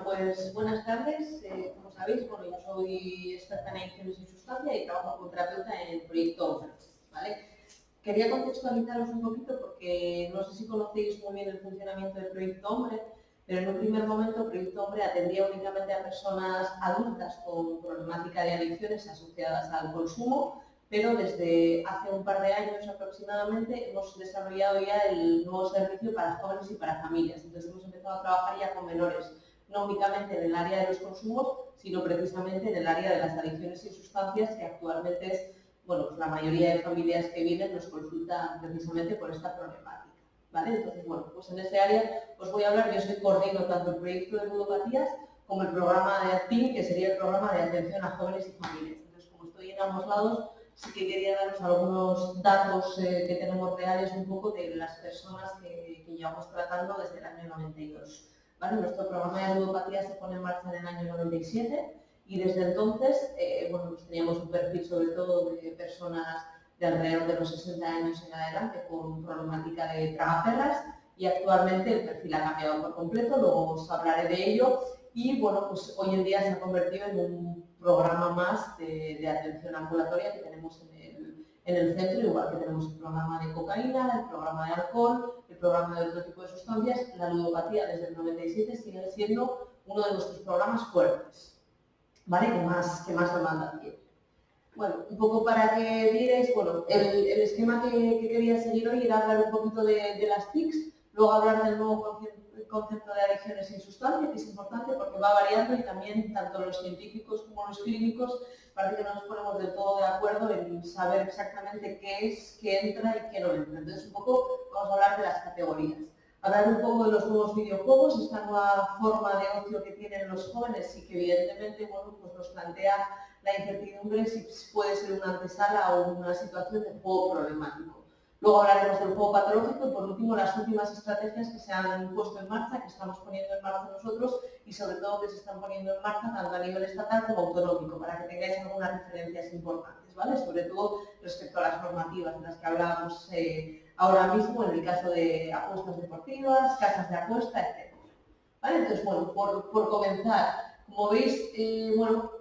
pues buenas tardes. Como sabéis, yo soy experta en adicciones sin sustancia y trabajo como terapeuta en el proyecto Hombre, ¿vale? Quería contextualizaros un poquito porque no sé si conocéis muy bien el funcionamiento del proyecto Hombre, pero en un primer momento el proyecto Hombre atendía únicamente a personas adultas con problemática de adicciones asociadas al consumo, pero desde hace un par de años aproximadamente hemos desarrollado ya el nuevo servicio para jóvenes y para familias. Entonces hemos empezado a trabajar ya con menores, no únicamente en el área de los consumos, sino precisamente en el área de las adicciones sin sustancias, que actualmente es, pues la mayoría de familias que vienen nos consultan precisamente por esta problemática, ¿vale? Entonces, pues en ese área os voy a hablar. Yo coordino tanto el proyecto de ludopatías como el programa de ACTIN, que sería el programa de atención a jóvenes y familias. Entonces, como estoy en ambos lados, sí que quería daros algunos datos que tenemos reales un poco de las personas que llevamos tratando desde el año 92. ¿Vale? Nuestro programa de ludopatía se pone en marcha en el año 97 y desde entonces pues teníamos un perfil sobre todo de personas de alrededor de los 60 años en adelante con problemática de tragaperras, y actualmente el perfil ha cambiado por completo, luego os hablaré de ello. Y pues hoy en día se ha convertido en un programa más de atención ambulatoria que tenemos en el centro, igual que tenemos el programa de cocaína, el programa de alcohol, el programa de otro tipo de sustancias. La ludopatía desde el 97 sigue siendo uno de nuestros programas fuertes, ¿vale? Que más demanda tiene. Bueno, un poco para que vierais, el esquema que quería seguir hoy era hablar un poquito de las TICs, luego hablar del nuevo concepto de adicciones sin sustancia, que es importante porque va variando y también tanto los científicos como los clínicos parece que no nos ponemos del todo de acuerdo en saber exactamente qué es, qué entra y qué no entra. Entonces, un poco vamos a hablar de las categorías. Hablar un poco de los nuevos videojuegos, esta nueva forma de ocio que tienen los jóvenes y que evidentemente pues nos plantea la incertidumbre si puede ser una antesala o una situación de juego problemático. Luego hablaremos del juego patológico y por último las últimas estrategias que se han puesto en marcha, que estamos poniendo en marcha nosotros y sobre todo que se están poniendo en marcha tanto a nivel estatal como autonómico, para que tengáis algunas referencias importantes, ¿vale? Sobre todo respecto a las normativas de las que hablábamos ahora mismo en el caso de apuestas deportivas, casas de apuesta, etc. ¿Vale? Entonces, por comenzar, como veis,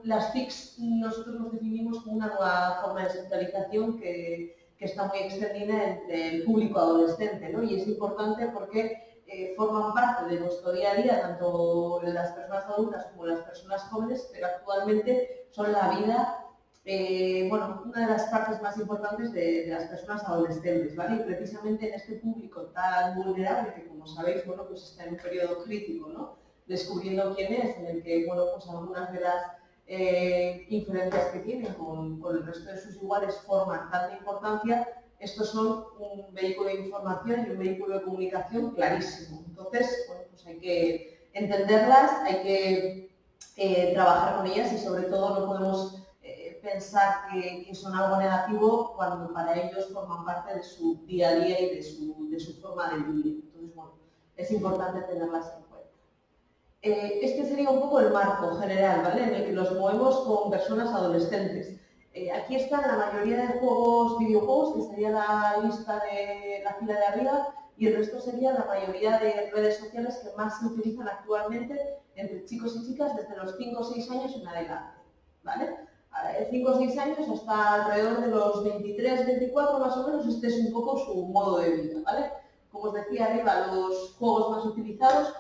las TICs nosotros nos definimos como una nueva forma de socialización que está muy extendida entre el público adolescente, ¿no? Y es importante porque forman parte de nuestro día a día, tanto las personas adultas como las personas jóvenes, pero actualmente son la vida, una de las partes más importantes de las personas adolescentes, ¿vale? Y precisamente en este público tan vulnerable que, como sabéis, pues está en un periodo crítico, ¿no? Descubriendo quién es, en el que, pues algunas de las inferencias que tienen con el resto de sus iguales forman tanta importancia. Estos son un vehículo de información y un vehículo de comunicación clarísimo. Entonces, pues hay que entenderlas, hay que trabajar con ellas y sobre todo no podemos pensar que son algo negativo cuando para ellos forman parte de su día a día y de su forma de vivir. Entonces, es importante tenerlas en cuenta. Este sería un poco el marco general, ¿vale? En el que nos movemos con personas adolescentes. Aquí están la mayoría de videojuegos, que sería la lista de la fila de arriba, y el resto sería la mayoría de redes sociales que más se utilizan actualmente entre chicos y chicas desde los 5 o 6 años en adelante, ¿vale? 5 o 6 años hasta alrededor de los 23, 24 más o menos, este es un poco su modo de vida, ¿vale? Como os decía arriba, los juegos más utilizados.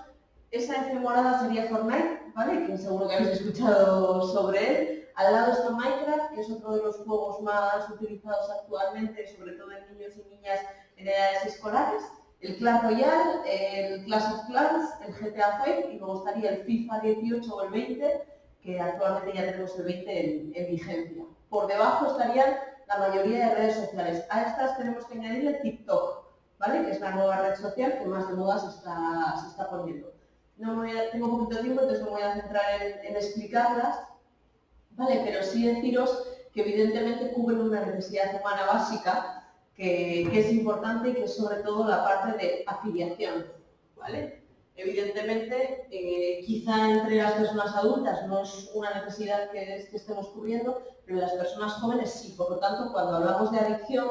Esa F morada sería Fortnite, ¿vale? Que seguro que habéis escuchado sobre él. Al lado está Minecraft, que es otro de los juegos más utilizados actualmente, sobre todo en niños y niñas en edades escolares. El Clash Royale, el Clash of Clans, el GTA 5 y luego estaría el FIFA 18 o el 20, que actualmente ya tenemos el 20 en vigencia. Por debajo estarían la mayoría de redes sociales. A estas tenemos que añadirle TikTok, ¿vale? Que es la nueva red social que más de moda se está poniendo. Tengo poquito tiempo, entonces no me voy a centrar en explicarlas, ¿vale? Pero sí deciros que evidentemente cubren una necesidad humana básica que es importante y que es sobre todo la parte de afiliación, ¿vale? Evidentemente, quizá entre las personas adultas no es una necesidad que estemos cubriendo, pero en las personas jóvenes sí. Por lo tanto, cuando hablamos de adicción,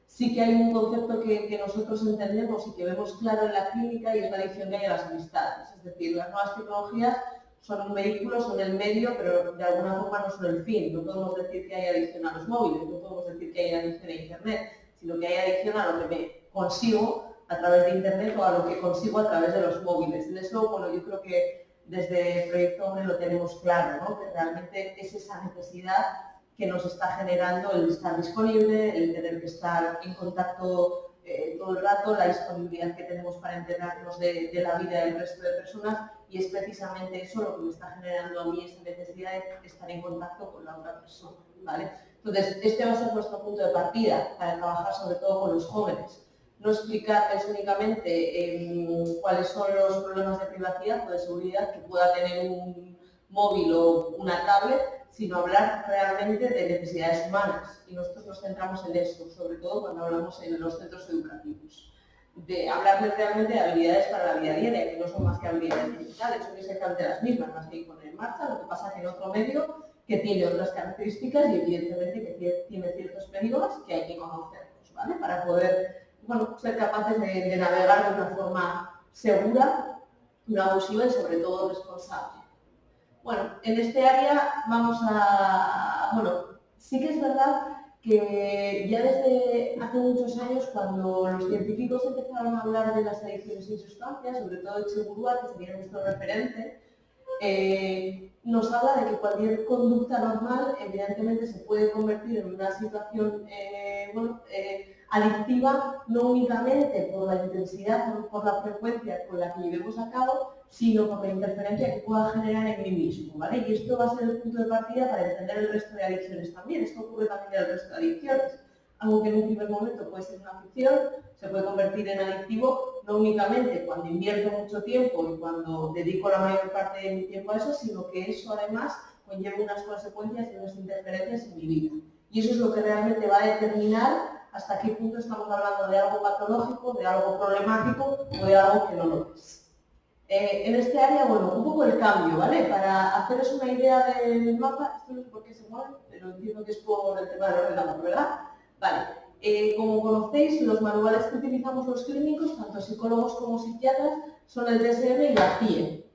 sí que hay un concepto que nosotros entendemos y que vemos claro en la clínica, y es la adicción que hay a las amistades. Es decir, las nuevas tecnologías son un vehículo, son el medio, pero de alguna forma no son el fin. No podemos decir que hay adicción a los móviles, no podemos decir que hay adicción a Internet, sino que hay adicción a lo que me consigo a través de Internet o a lo que consigo a través de los móviles. En eso, bueno, yo creo que desde Proyecto Hombre lo tenemos claro, ¿no? Que realmente es esa necesidad que nos está generando el estar disponible, el tener que estar en contacto todo el rato, la disponibilidad que tenemos para enterarnos de la vida del resto de personas, y es precisamente eso lo que me está generando a mí esa necesidad de estar en contacto con la otra persona, ¿vale? Entonces, este va a ser nuestro punto de partida para trabajar sobre todo con los jóvenes. No explicarles únicamente cuáles son los problemas de privacidad o de seguridad que pueda tener un móvil o una tablet, sino hablar realmente de necesidades humanas. Y nosotros nos centramos en eso, sobre todo cuando hablamos en los centros educativos. De hablarles realmente de habilidades para la vida diaria, que no son más que habilidades digitales, son exactamente las mismas, las que hay que poner en marcha, lo que pasa que en otro medio que tiene otras características y evidentemente que tiene ciertos peligros que hay que conocerlos, ¿vale? Para poder, bueno, ser capaces de navegar de una forma segura, no abusiva y sobre todo responsable. Bueno, en este área vamos a... Bueno, sí que es verdad que ya desde hace muchos años, cuando los científicos empezaron a hablar de las adicciones sin sustancias, sobre todo Etxeburua, que sería nuestro referente, nos habla de que cualquier conducta normal evidentemente se puede convertir en una situación adictiva, no únicamente por la intensidad o por la frecuencia con la que llevemos a cabo, sino por la interferencia que pueda generar en mí mismo, ¿vale? Y esto va a ser el punto de partida para entender el resto de adicciones también. Esto ocurre también en el resto de adicciones. Algo que en un primer momento puede ser una afición, se puede convertir en adictivo, no únicamente cuando invierto mucho tiempo y cuando dedico la mayor parte de mi tiempo a eso, sino que eso además conlleva unas consecuencias y unas interferencias en mi vida. Y eso es lo que realmente va a determinar hasta qué punto estamos hablando de algo patológico, de algo problemático o de algo que no lo es. En este área, bueno, un poco el cambio, ¿vale? Para haceros una idea del mapa, esto no sé por qué se mueve, pero entiendo que es por el tema del ordenador, ¿verdad? Vale. Como conocéis, los manuales que utilizamos los clínicos, tanto psicólogos como psiquiatras, son el DSM y la CIE.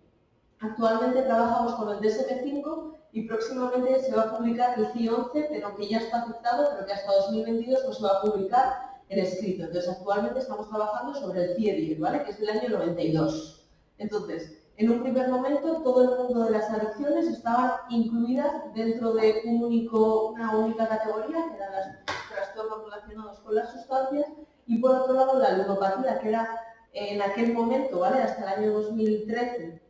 Actualmente trabajamos con el DSM-5 y próximamente se va a publicar el CIE-11, pero que ya está aceptado, pero que hasta 2022 no se va a publicar en escrito. Entonces, actualmente estamos trabajando sobre el CIE-10, ¿vale? Que es del año 92. Entonces, en un primer momento, todo el mundo de las adicciones estaban incluidas dentro de una única categoría, que eran los trastornos relacionados con las sustancias, y por otro lado la ludopatía, que era en aquel momento, ¿vale? Hasta el año 2013,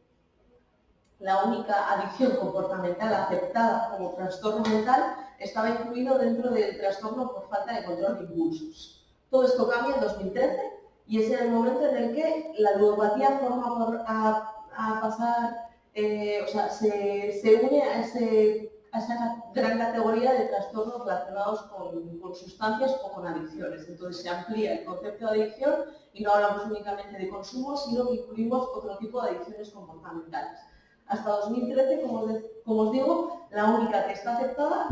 la única adicción comportamental aceptada como trastorno mental, estaba incluido dentro del trastorno por falta de control de impulsos. Todo esto cambia en 2013 y es en el momento en el que la ludopatía forma a pasar, se une a esa gran categoría de trastornos relacionados con sustancias o con adicciones. Entonces se amplía el concepto de adicción y no hablamos únicamente de consumo, sino que incluimos otro tipo de adicciones comportamentales. Hasta 2013, como os digo, la única que está aceptada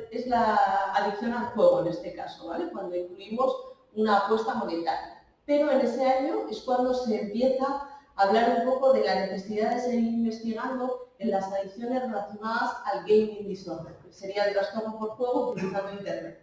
es la adicción al juego en este caso, ¿vale? Cuando incluimos una apuesta monetaria. Pero en ese año es cuando se empieza a hablar un poco de la necesidad de seguir investigando en las adicciones relacionadas al gaming disorder, que sería el trastorno por juego utilizando Internet.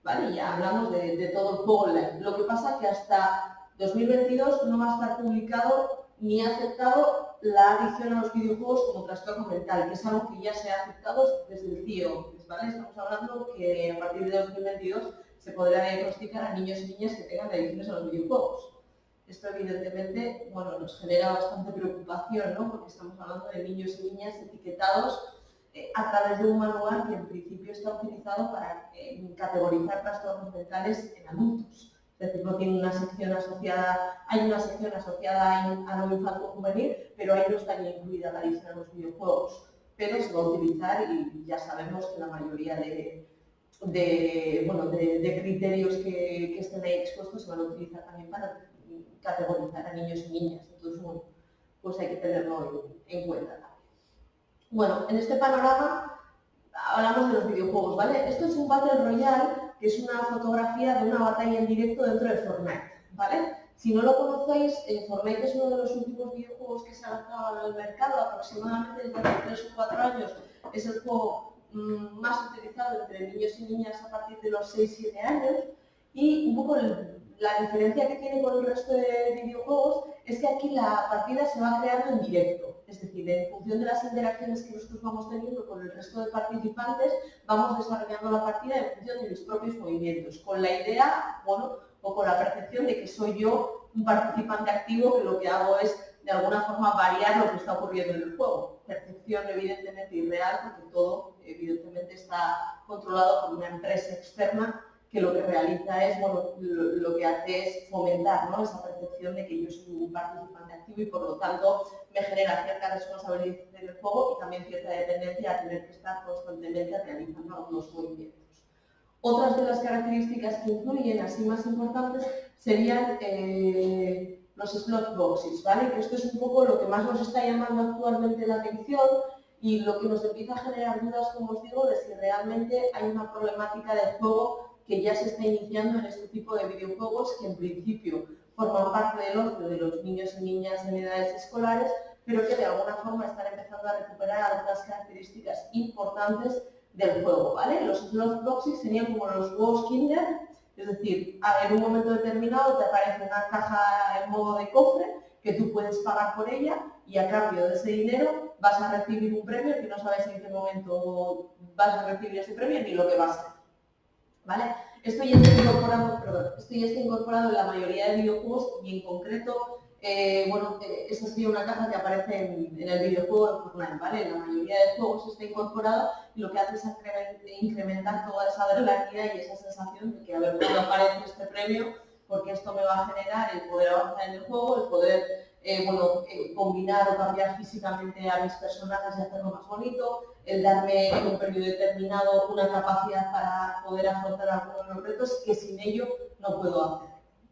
¿Vale? Ya hablamos de todo el juego online. Lo que pasa es que hasta 2022 no va a estar publicado ni aceptado la adicción a los videojuegos como trastorno mental, que es algo que ya se ha aceptado desde el CIE, ¿vale? Estamos hablando que a partir de 2022 se podrá diagnosticar a niños y niñas que tengan adicciones a los videojuegos. Esto evidentemente, bueno, nos genera bastante preocupación, ¿no? Porque estamos hablando de niños y niñas etiquetados a través de un manual que en principio está utilizado para categorizar trastornos mentales en adultos. Es decir, no tiene una sección asociada, hay una sección asociada a lo infanto-juvenil, pero ahí no estaría incluida la adicción a los videojuegos. Pero se va a utilizar y ya sabemos que la mayoría de criterios que estén ahí expuestos se van a utilizar también para categorizar a niños y niñas. Entonces, bueno, pues hay que tenerlo en cuenta también. Bueno, en este panorama hablamos de los videojuegos, ¿vale? Esto es un Battle Royale, que es una fotografía de una batalla en directo dentro de Fortnite, ¿vale? Si no lo conocéis, Fortnite es uno de los últimos videojuegos que se ha lanzado al mercado, aproximadamente desde hace 3 o 4 años. Es el juego más utilizado entre niños y niñas a partir de los 6-7 años. Y un poco la diferencia que tiene con el resto de videojuegos es que aquí la partida se va creando en directo. Es decir, en función de las interacciones que nosotros vamos teniendo con el resto de participantes, vamos desarrollando la partida en función de mis propios movimientos, con la idea, bueno, o con la percepción de que soy yo un participante activo que lo que hago es de alguna forma variar lo que está ocurriendo en el juego. Percepción evidentemente irreal porque todo evidentemente está controlado por una empresa externa que lo que realiza es, bueno, lo que hace es fomentar, ¿no?, esa percepción de que yo soy un participante activo y por lo tanto me genera cierta responsabilidad en el juego y también cierta dependencia a tener que estar constantemente realizando algunos movimientos. Otras de las características que incluyen, así más importantes, serían los slot boxes, ¿vale? Que esto es un poco lo que más nos está llamando actualmente la atención y lo que nos empieza a generar dudas, como os digo, de si realmente hay una problemática de juego que ya se está iniciando en este tipo de videojuegos que en principio forman parte del ocio de los niños y niñas en edades escolares, pero que de alguna forma están empezando a recuperar algunas características importantes del juego, ¿vale? Los slot boxes serían como los huevos Kinder, es decir, en un momento determinado te aparece una caja en modo de cofre que tú puedes pagar por ella y a cambio de ese dinero vas a recibir un premio que no sabes en qué momento vas a recibir ese premio ni lo que va a ser, ¿vale? Esto ya está incorporado en la mayoría de videojuegos y en concreto, esta sería una caja que aparece en el videojuego de Fortnite, ¿vale? En la mayoría de juegos está incorporado y lo que hace es incrementar toda esa adrenalina y esa sensación de que a ver cuándo aparece este premio, porque esto me va a generar el poder avanzar en el juego, el poder combinar o cambiar físicamente a mis personajes y hacerlo más bonito, el darme en un periodo determinado una capacidad para poder afrontar algunos de los retos que sin ello no puedo hacer,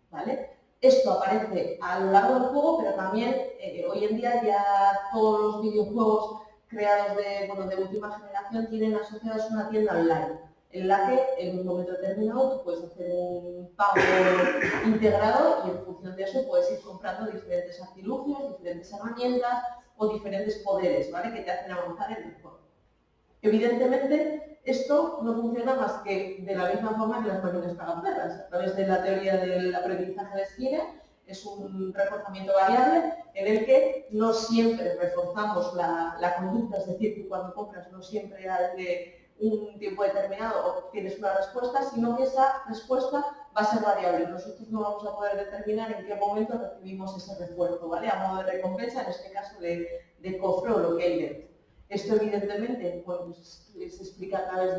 ¿vale? Esto aparece a lo largo del juego, pero también hoy en día ya todos los videojuegos creados de última generación tienen asociados una tienda online, en la que en un momento determinado tú puedes hacer un pago integrado y en función de eso puedes ir comprando diferentes artilugios, diferentes herramientas o diferentes poderes, ¿vale?, que te hacen avanzar en el juego. Evidentemente, esto no funciona más que de la misma forma que las máquinas tragaperras. A través de la teoría del aprendizaje de Skinner, es un reforzamiento variable en el que no siempre reforzamos la conducta, es decir, que cuando compras no siempre de un tiempo determinado obtienes una respuesta, sino que esa respuesta va a ser variable. Nosotros no vamos a poder determinar en qué momento recibimos ese refuerzo, ¿vale?, a modo de recompensa, en este caso de cofre o lo que hay dentro. Esto evidentemente se explica a través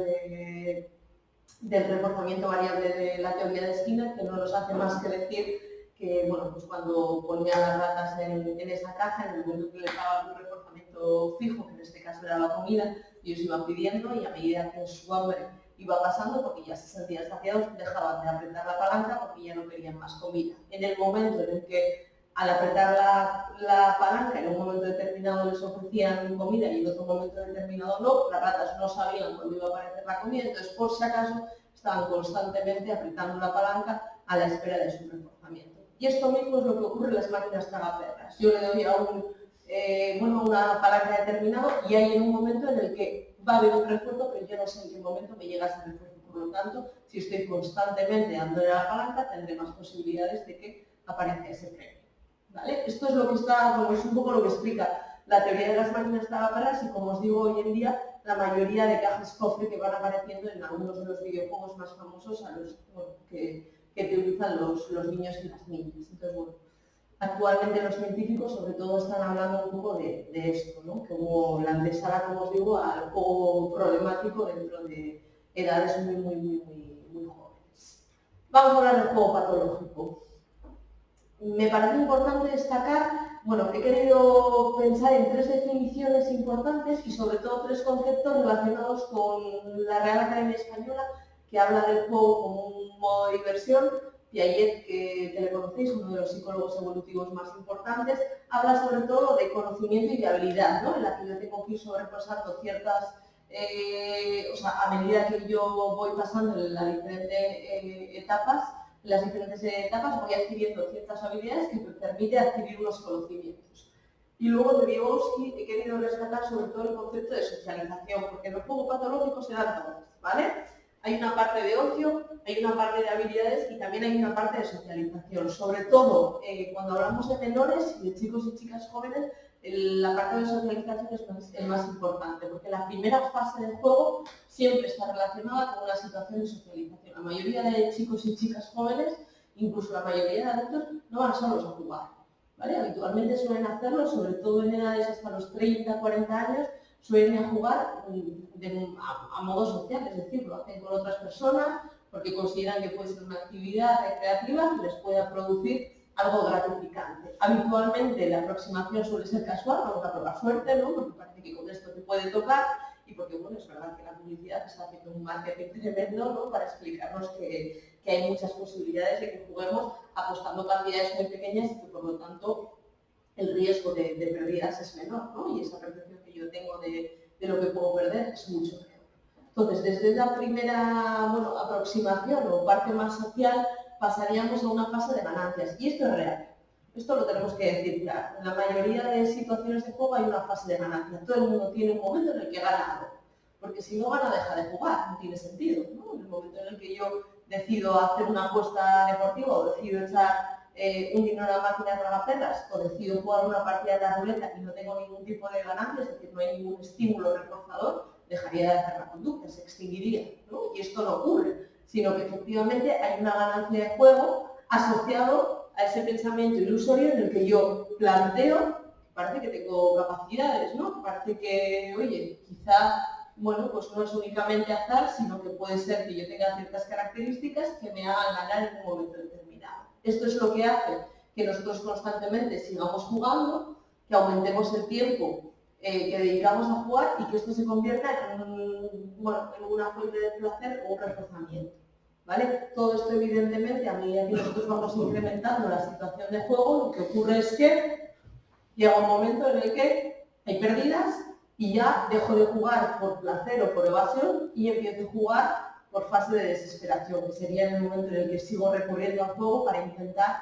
del reforzamiento variable de la teoría de Skinner, que no nos hace más que decir que cuando ponía las ratas en esa caja, en el momento que le daban un reforzamiento fijo, que en este caso era la comida, ellos iban pidiendo y a medida que su hambre iba pasando, porque ya se sentían saciados, dejaban de apretar la palanca porque ya no querían más comida. En el momento en el que al apretar la palanca en un momento determinado les ofrecían comida y en otro momento determinado no, las ratas no sabían cuándo iba a aparecer la comida, entonces por si acaso estaban constantemente apretando la palanca a la espera de su reforzamiento. Y esto mismo es lo que ocurre en las máquinas tragaperras. Yo le doy a una palanca determinada y hay en un momento en el que va a haber un refuerzo, pero yo no sé en qué momento me llega ese refuerzo. Por lo tanto, si estoy constantemente dándole a la palanca, tendré más posibilidades de que aparezca ese premio, ¿vale? Esto es lo que es un poco lo que explica la teoría de las máquinas tragaperras y, como os digo, hoy en día la mayoría de cajas cofre que van apareciendo en algunos de los videojuegos más famosos a los que utilizan los niños y las niñas. Entonces, actualmente los científicos sobre todo están hablando un poco de esto, ¿no?, como la antesala, como os digo, al juego problemático dentro de edades muy jóvenes. Vamos a hablar del juego patológico. Me parece importante destacar, he querido pensar en 3 definiciones importantes y sobre todo 3 conceptos relacionados con la Real Academia Española, que habla del juego como un modo de diversión. Piaget, que le conocéis, uno de los psicólogos evolutivos más importantes, habla sobre todo de conocimiento y de habilidad, ¿no?, en la que yo tengo que ir sobrepasando ciertas, a medida que yo voy pasando en las diferentes etapas, en las diferentes etapas voy adquiriendo ciertas habilidades que me permiten adquirir unos conocimientos. Y luego de Vygotsky he querido rescatar sobre todo el concepto de socialización, porque en el juego patológico se dan todas, ¿vale? Hay una parte de ocio, hay una parte de habilidades y también hay una parte de socialización. Sobre todo, cuando hablamos de menores y de chicos y chicas jóvenes, la parte de socialización es el más importante, porque la primera fase del juego siempre está relacionada con una situación de socialización. La mayoría de chicos y chicas jóvenes, incluso la mayoría de adultos, no van solos a jugar, ¿vale? Habitualmente suelen hacerlo, sobre todo en edades hasta los 30, 40 años, suelen ir a jugar a modo social, es decir, lo hacen con otras personas porque consideran que puede ser una actividad recreativa que les pueda producir algo gratificante. Habitualmente la aproximación suele ser casual, vamos a probar suerte, ¿no? Porque parece que con esto te puede tocar y porque, bueno, es verdad que la publicidad está haciendo un marketing tremendo, ¿no? Para explicarnos que hay muchas posibilidades de que juguemos apostando cantidades muy pequeñas y que, por lo tanto, el riesgo de pérdidas es menor, ¿no? Y esa percepción que yo tengo de lo que puedo perder es mucho menor. Entonces, desde la primera aproximación o parte más social, pasaríamos a una fase de ganancias. Y esto es real. Esto lo tenemos que decir claro. En la mayoría de situaciones de juego hay una fase de ganancia. Todo el mundo tiene un momento en el que gana algo. Porque si no gana, deja de jugar. No tiene sentido, ¿no? En el momento en el que yo decido hacer una apuesta deportiva o decido echar un dinero a la máquina de tragaperras o decido jugar una partida de la ruleta y no tengo ningún tipo de ganancia, es decir, no hay ningún estímulo reforzador, dejaría de hacer la conducta, se extinguiría, ¿no? Y esto no ocurre, sino que efectivamente hay una ganancia de juego asociado a ese pensamiento ilusorio en el que yo planteo, parece que tengo capacidades, ¿no? Parece que, oye, quizá, bueno, pues no es únicamente azar, sino que puede ser que yo tenga ciertas características que me hagan ganar en un momento determinado. Esto es lo que hace que nosotros constantemente sigamos jugando, que aumentemos el tiempo que dedicamos a jugar y que esto se convierta en una fuente de placer o un reforzamiento, ¿vale? Todo esto, evidentemente, a medida que nosotros vamos incrementando la situación de juego, lo que ocurre es que llega un momento en el que hay pérdidas y ya dejo de jugar por placer o por evasión y empiezo a jugar por fase de desesperación, que sería en el momento en el que sigo recurriendo al juego para intentar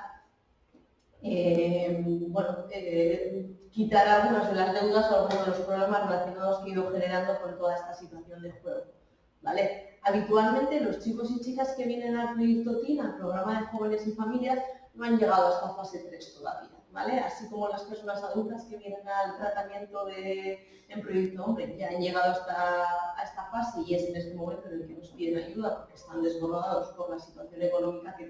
quitar algunas de las deudas o algunos de los problemas relacionados que he ido generando con toda esta situación de juego, ¿vale? Habitualmente los chicos y chicas que vienen al proyecto TIN, al programa de jóvenes y familias, no han llegado a esta fase 3 todavía, ¿vale? Así como las personas adultas que vienen al tratamiento en Proyecto Hombre ya han llegado a esta fase y es en este momento en el que nos piden ayuda porque están desbordados por la situación económica que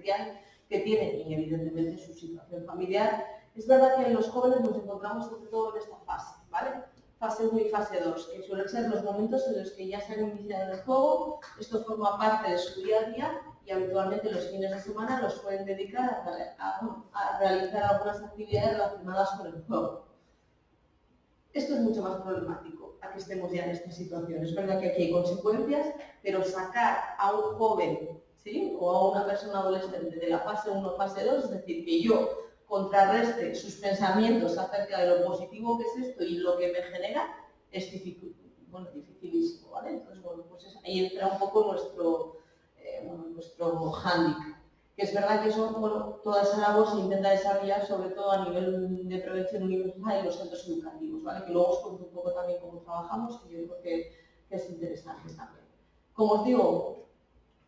tienen y evidentemente su situación familiar. Es verdad que en los jóvenes nos encontramos sobre todo en esta fase, ¿vale? Fase 1 y fase 2, que suelen ser los momentos en los que ya se han iniciado el juego, esto forma parte de su día a día y habitualmente los fines de semana los pueden dedicar a realizar algunas actividades relacionadas con el juego. Esto es mucho más problemático a que estemos ya en esta situación. Es verdad que aquí hay consecuencias, pero sacar a un joven, ¿sí?, o a una persona adolescente de la fase 1 fase 2, es decir, que yo contrarreste sus pensamientos acerca de lo positivo que es esto y lo que me genera, es dificilísimo, ¿vale? Entonces, pues ahí entra un poco nuestro hándicap. Que es verdad que toda esa labor se intenta desarrollar sobre todo a nivel de prevención universal en los centros educativos, ¿vale? Que luego os cuento un poco también cómo trabajamos, que yo creo que es interesante también. Como os digo,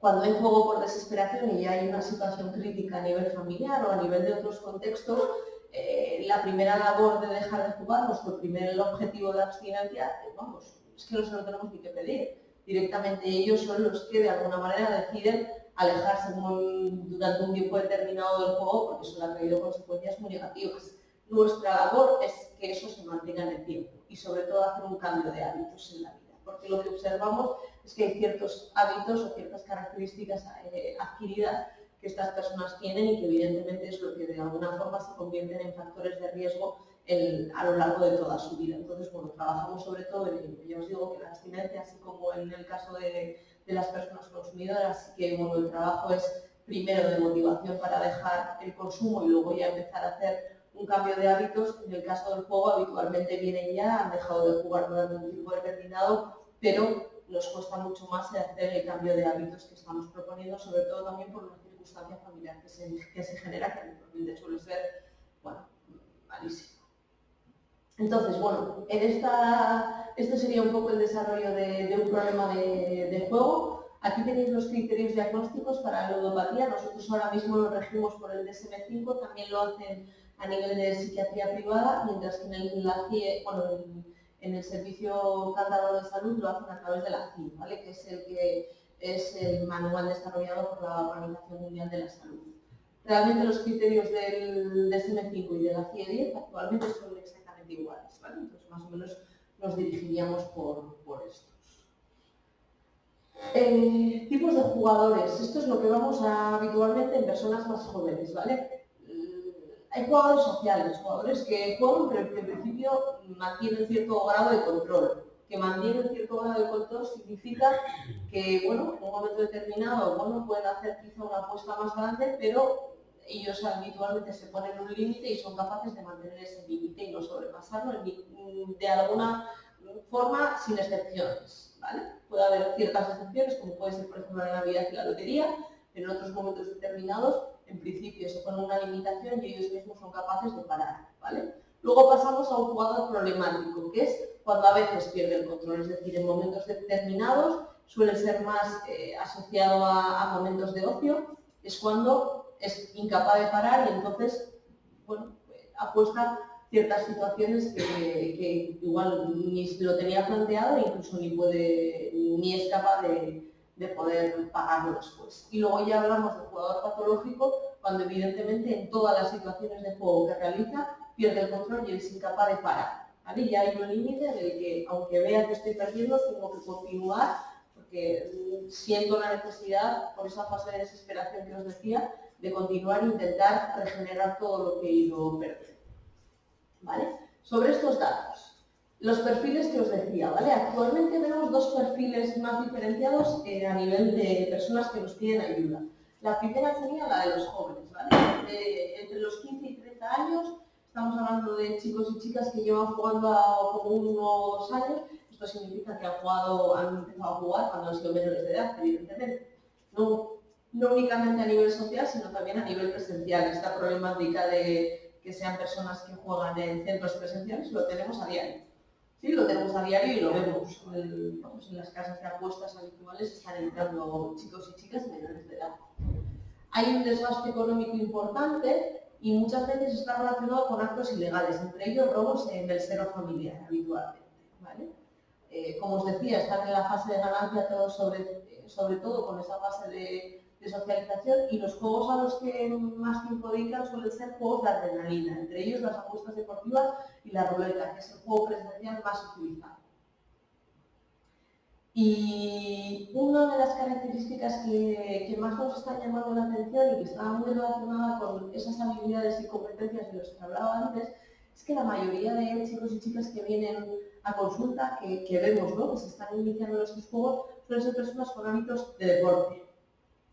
cuando hay juego por desesperación y hay una situación crítica a nivel familiar o a nivel de otros contextos, la primera labor de dejar de jugar, nuestro primer objetivo de abstinencia, es que no se lo tenemos ni que pedir. Directamente ellos son los que de alguna manera deciden alejarse durante un tiempo determinado del juego porque eso le ha traído consecuencias muy negativas. Nuestra labor es que eso se mantenga en el tiempo y sobre todo hacer un cambio de hábitos en la vida, porque lo que observamos es que hay ciertos hábitos o ciertas características adquiridas que estas personas tienen y que evidentemente es lo que de alguna forma se convierten en factores de riesgo a lo largo de toda su vida. Entonces, trabajamos sobre todo en ello. Ya os digo que la abstinencia, así como en el caso de las personas consumidoras, así que el trabajo es primero de motivación para dejar el consumo y luego ya empezar a hacer un cambio de hábitos. En el caso del juego habitualmente vienen ya, han dejado de jugar durante un tiempo determinado, pero nos cuesta mucho más hacer el cambio de hábitos que estamos proponiendo, sobre todo también por las circunstancias circunstancia familiar que se genera, que habitualmente suele ser, bueno, malísimo. Entonces, bueno, este sería un poco el desarrollo de un problema de juego. Aquí tenéis los criterios diagnósticos para la ludopatía. Nosotros ahora mismo lo regimos por el DSM-5, también lo hacen a nivel de psiquiatría privada, mientras que en el Servicio Cántabro de Salud lo hacen a través de la CIE, ¿vale? Que es el manual desarrollado por la Organización Mundial de la Salud. Realmente los criterios del DSM-5 y de la CIE-10 actualmente son exactamente iguales, ¿vale? Entonces más o menos nos dirigiríamos por estos. Tipos de jugadores. Esto es lo que vamos a habitualmente en personas más jóvenes, ¿vale? Hay jugadores sociales, jugadores que juegan pero que en principio mantienen cierto grado de control. Que mantienen cierto grado de control significa que, bueno, en un momento determinado, bueno, pueden hacer quizá una apuesta más grande, pero ellos habitualmente se ponen un límite y son capaces de mantener ese límite y no sobrepasarlo de alguna forma sin excepciones, ¿vale? Puede haber ciertas excepciones, como puede ser, por ejemplo, la Navidad y la lotería, pero en otros momentos determinados, en principio, se pone una limitación y ellos mismos son capaces de parar, ¿vale? Luego pasamos a un jugador problemático, que es cuando a veces pierde el control, es decir, en momentos determinados suele ser más asociado a momentos de ocio, es cuando es incapaz de parar y entonces, bueno, apuesta ciertas situaciones que igual ni lo tenía planteado e incluso ni es capaz de poder pagarlo después. Y luego ya hablamos de jugador patológico, cuando evidentemente en todas las situaciones de juego que realiza pierde el control y es incapaz de parar, ¿vale? Ya hay un límite en el que, aunque vea que estoy perdiendo, tengo que continuar porque siento la necesidad, por esa fase de desesperación que os decía, de continuar e intentar regenerar todo lo que he ido perdiendo, ¿vale? Sobre estos datos, los perfiles que os decía, ¿vale? Actualmente vemos dos perfiles más diferenciados a nivel de personas que nos piden ayuda. La primera sería la de los jóvenes, ¿vale? Entre los 15 y 30 años, estamos hablando de chicos y chicas que llevan jugando como unos años. Esto significa que han empezado a jugar cuando han sido menores de edad, evidentemente. No únicamente a nivel social, sino también a nivel presencial. Esta problemática de que sean personas que juegan en centros presenciales lo tenemos a diario. Sí, lo tenemos a diario y lo vemos. En las casas de apuestas habituales están entrando chicos y chicas menores de edad. Hay un desgaste económico importante y muchas veces está relacionado con actos ilegales, entre ellos robos en el seno familiar habitualmente, ¿vale? Como os decía, están en la fase de ganancia todos sobre todo con esa fase de socialización, y los juegos a los que más tiempo dedican suelen ser juegos de adrenalina, entre ellos las apuestas deportivas y la ruleta, que es el juego presencial más utilizado. Y una de las características que más nos están llamando la atención y que está muy relacionada con esas habilidades y competencias de las que hablaba antes, es que la mayoría de chicos y chicas que vienen a consulta, que vemos, ¿no?, que se están iniciando en estos juegos, suelen ser personas con hábitos de deporte.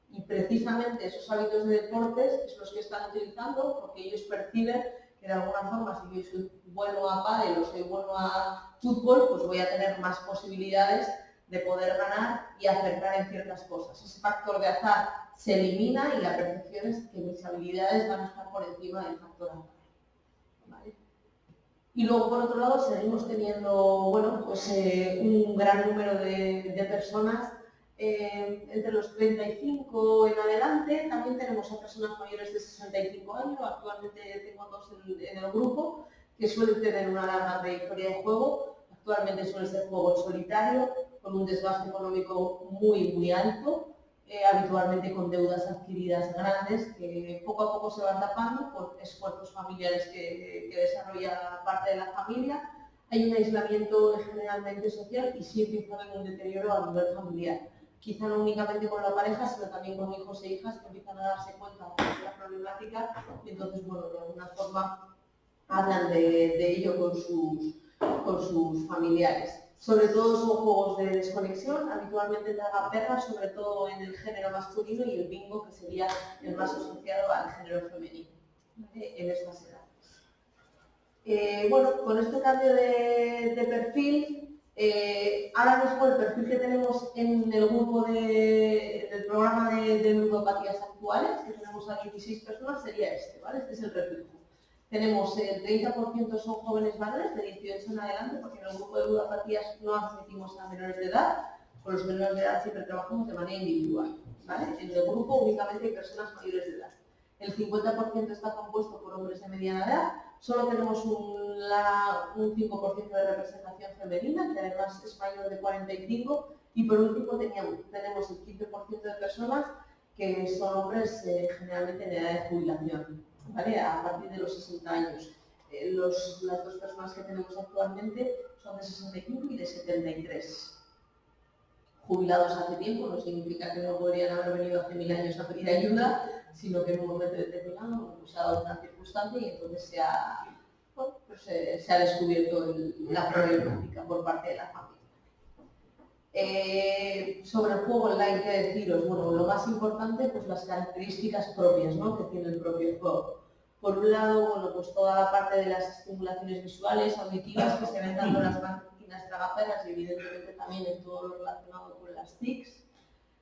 Y precisamente esos hábitos de deportes es los que están utilizando porque ellos perciben que de alguna forma, si yo soy bueno a pádel o soy bueno a fútbol, pues voy a tener más posibilidades de poder ganar y acertar en ciertas cosas. Ese factor de azar se elimina y la percepción es que mis habilidades van a estar por encima del factor azar, ¿vale? Y luego, por otro lado, seguimos teniendo, bueno, pues, un gran número de personas entre los 35 en adelante. También tenemos a personas mayores de 65 años, actualmente tengo dos en el grupo, que suelen tener una larga trayectoria de juego. Actualmente suele ser juego en solitario, con un desgaste económico muy alto, habitualmente con deudas adquiridas grandes que poco a poco se van tapando por esfuerzos familiares que desarrolla parte de la familia. Hay un aislamiento generalmente social y sí empieza a haber un deterioro a nivel familiar. Quizá no únicamente con la pareja, sino también con hijos e hijas que empiezan a darse cuenta de la problemática y entonces, bueno, de alguna forma hablan de ello con sus familiares. Sobre todo son juegos de desconexión, habitualmente de agaperra, sobre todo en el género masculino, y el bingo, que sería el más asociado al género femenino, ¿vale?, en estas edades. Bueno, con este cambio de perfil, Ahora mismo el perfil que tenemos en el grupo del programa de neuropatías actuales, que tenemos a 16 personas, sería este, ¿vale? Este es el reflejo. Tenemos el 30% son jóvenes varones de 18 en adelante, porque en el grupo de ludopatías no admitimos a menores de edad. Con los menores de edad siempre trabajamos de manera individual, ¿vale? En el grupo únicamente hay personas mayores de edad. El 50% está compuesto por hombres de mediana edad. Solo tenemos un 5% de representación femenina, que además es mayor de 45. Y por último tenemos el 15% de personas que son hombres generalmente en edad de jubilación, ¿vale? A partir de los 60 años. Las dos personas que tenemos actualmente son de 65 y de 73. Jubilados hace tiempo, no significa que no podrían haber venido hace 1000 años a pedir ayuda, sino que en un momento determinado se ha dado una circunstancia y entonces se ha descubierto la problemática por parte de la familia. Sobre el juego online, ¿qué deciros? Bueno, lo más importante, pues las características propias, ¿no?, que tiene el propio juego. Por un lado, bueno, pues toda la parte de las estimulaciones visuales, auditivas, que se ven tanto en las máquinas tragaperras y evidentemente también en todo lo relacionado con las TICs,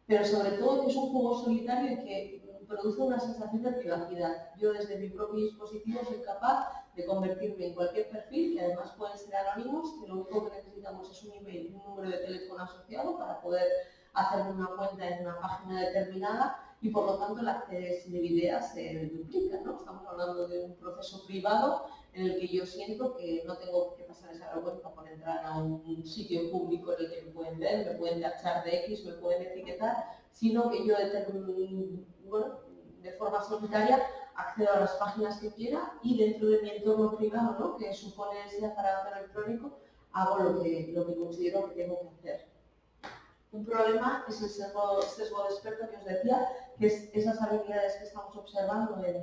pero sobre todo que es un juego solitario y que produce una sensación de privacidad. Yo desde mi propio dispositivo soy capaz de convertirme en cualquier perfil, que además pueden ser anónimos, que lo único que necesitamos es un email y un número de teléfono asociado para poder hacerme una cuenta en una página determinada y por lo tanto la accesibilidad se duplica, ¿no? Estamos hablando de un proceso privado en el que yo siento que no tengo que pasar esa vergüenza por entrar a un sitio público en el que me pueden ver, me pueden tachar de X, me pueden etiquetar, sino que yo de forma solitaria accedo a las páginas que quiera y dentro de mi entorno privado, ¿no?, que supone ese aparato electrónico, hago lo que considero que tengo que hacer. Un problema es el sesgo de experto que os decía, que es esas habilidades que estamos observando en el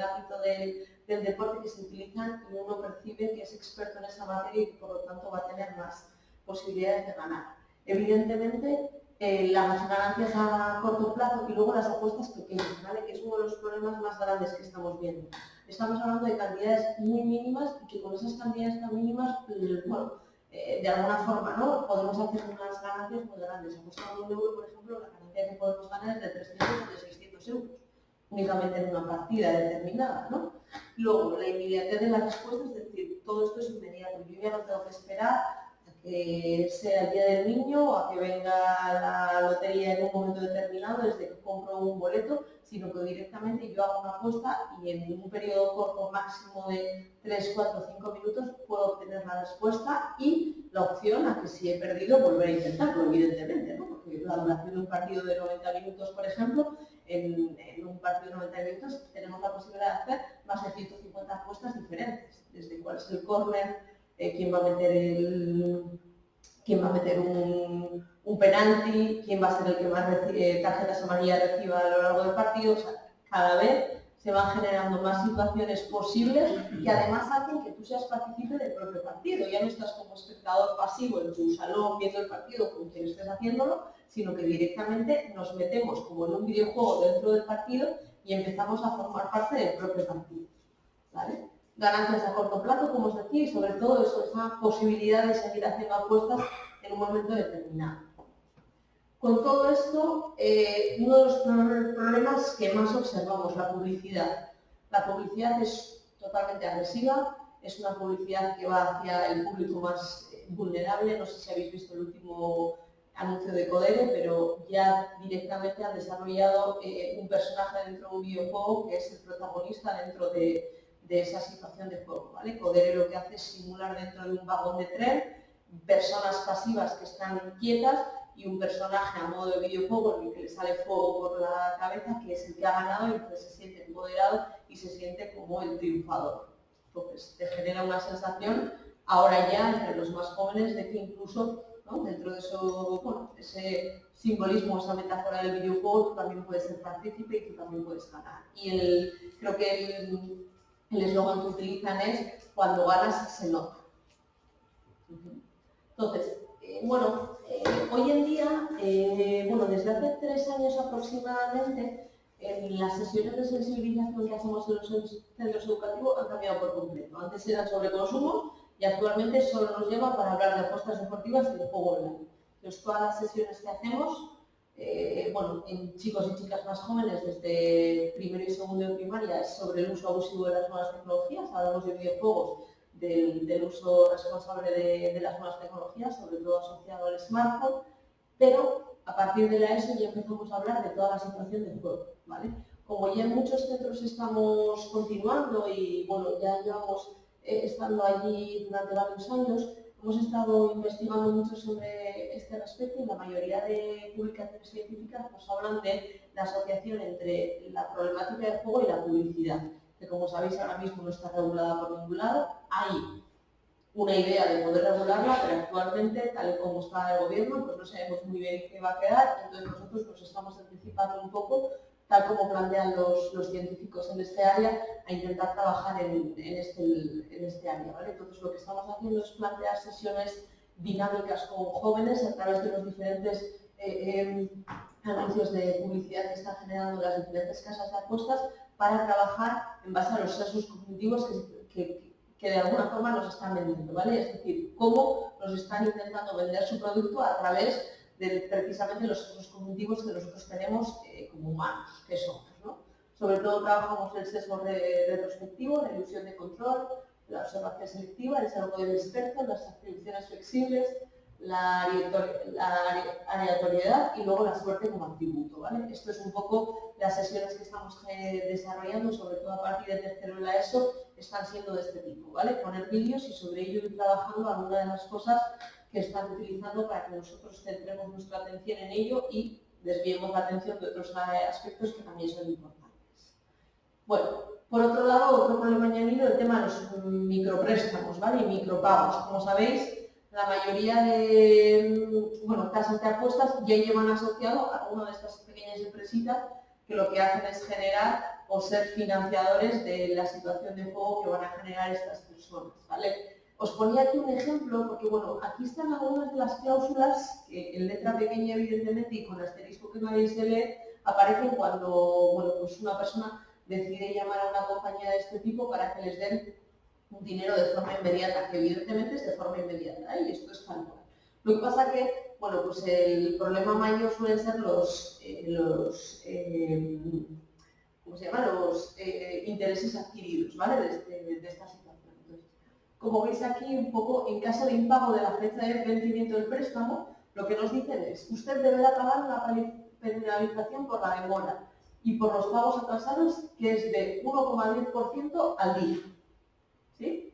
ámbito del deporte que se utilizan y uno percibe que es experto en esa materia y que por lo tanto va a tener más posibilidades de ganar. Evidentemente, las ganancias a corto plazo y luego las apuestas pequeñas, ¿vale?, que es uno de los problemas más grandes que estamos viendo. Estamos hablando de cantidades muy mínimas y que con esas cantidades tan mínimas, de alguna forma, ¿no?, podemos hacer unas ganancias muy grandes. Apostando un euro, por ejemplo, la ganancia que podemos ganar es de 300 o de 600 euros, únicamente en una partida determinada, ¿no? Luego, la inmediatez de la respuesta, es decir, todo esto es inmediato. Yo ya no tengo que esperar a que sea el día del niño o a que venga la lotería en un momento determinado desde que compro un boleto, sino que directamente yo hago una apuesta y en un periodo corto máximo de 3, 4, 5 minutos puedo obtener la respuesta y la opción a que si he perdido volver a intentarlo, evidentemente, ¿no? Porque la duración de un partido de 90 minutos, por ejemplo, en un partido de 90 minutos tenemos la posibilidad de hacer más de 150 apuestas diferentes, desde cuál es el córner, quién va a meter un penalti, quién va a ser el que más tarjetas amarillas reciba a lo largo del partido. O sea, cada vez se van generando más situaciones posibles que además hacen que tú seas partícipe del propio partido. Ya no estás como espectador pasivo en tu salón viendo el partido con quien estés haciéndolo, sino que directamente nos metemos como en un videojuego dentro del partido y empezamos a formar parte del propio partido, ¿vale? Ganancias a corto plazo, como os decía, y sobre todo eso, esa posibilidad de seguir haciendo apuestas en un momento determinado. Con todo esto, uno de los problemas que más observamos, la publicidad. La publicidad es totalmente agresiva, es una publicidad que va hacia el público más vulnerable. No sé si habéis visto el último anuncio de Codere, pero ya directamente han desarrollado un personaje dentro de un videojuego que es el protagonista dentro de esa situación de juego, ¿vale? Codere lo que hace es simular dentro de un vagón de tren personas pasivas que están quietas y un personaje a modo de videojuego en el que le sale fuego por la cabeza, que es el que ha ganado y entonces se siente empoderado y se siente como el triunfador. Entonces te genera una sensación ahora ya entre los más jóvenes de que incluso, ¿no?, dentro de eso, ese simbolismo, esa metáfora del videojuego, tú también puedes ser partícipe y tú también puedes ganar. Y creo que el eslogan que utilizan es cuando ganas se nota. Entonces, hoy en día, desde hace 3 años aproximadamente, las sesiones de sensibilización que hacemos en los centros educativos han cambiado por completo. Antes eran sobre consumo y actualmente solo nos llama para hablar de apuestas deportivas y de juego online. Entonces, todas las sesiones que hacemos, bueno, en chicos y chicas más jóvenes, desde primero y segundo de primaria, es sobre el uso abusivo de las nuevas tecnologías. Hablamos de videojuegos, del uso responsable de las nuevas tecnologías, sobre todo asociado al smartphone, pero a partir de la ESO ya empezamos a hablar de toda la situación del juego, ¿vale? Como ya en muchos centros estamos continuando y bueno, ya llevamos estando allí durante varios años, hemos estado investigando mucho sobre este respecto y la mayoría de publicaciones científicas nos hablan de la asociación entre la problemática del juego y la publicidad, que como sabéis ahora mismo no está regulada por ningún lado. Hay una idea de poder regularla, pero actualmente, tal y como está el gobierno, pues no sabemos muy bien qué va a quedar, entonces nosotros nos estamos anticipando un poco, tal como plantean los científicos en este área, a intentar trabajar en este área, ¿vale? Entonces lo que estamos haciendo es plantear sesiones dinámicas con jóvenes a través de los diferentes anuncios de publicidad que están generando las diferentes casas de apuestas para trabajar en base a los sesgos cognitivos que de alguna forma nos están vendiendo, ¿vale? Es decir, cómo nos están intentando vender su producto a través de precisamente los sesgos cognitivos que nosotros tenemos como humanos, que somos, ¿no? Sobre todo trabajamos el sesgo retrospectivo, la ilusión de control, la observación selectiva, el sesgo del experto, las atribuciones flexibles, la aleatoriedad y luego la suerte como atributo, ¿vale? Esto es un poco las sesiones que estamos desarrollando, sobre todo a partir de tercero de la ESO, están siendo de este tipo, ¿vale? Poner vídeos y sobre ello ir trabajando algunas de las cosas que están utilizando para que nosotros centremos nuestra atención en ello y desviemos la atención de otros aspectos que también son importantes. Bueno, por otro lado, otro problema añadido, el tema de los micropréstamos, ¿vale? Y micropagos. Como sabéis, la mayoría de casas de apuestas ya llevan asociado a alguna de estas pequeñas empresitas que lo que hacen es generar o ser financiadores de la situación de juego que van a generar estas personas, ¿vale? Os ponía aquí un ejemplo porque, bueno, aquí están algunas de las cláusulas que en letra pequeña, evidentemente, y con asterisco que nadie se lee, aparecen cuando, bueno, pues una persona decide llamar a una compañía de este tipo para que les den un dinero de forma inmediata, que evidentemente es de forma inmediata, ¿eh? Y esto es tal cual. Lo que pasa que, bueno, pues el problema mayor suelen ser los ¿cómo se llama? Los intereses adquiridos, ¿vale? De esta situación. Entonces, como veis aquí, un poco, en caso de impago de la fecha de vencimiento del préstamo, lo que nos dicen es, usted deberá pagar una penalización por la demora y por los pagos atrasados, que es de 1,10% al día, ¿sí?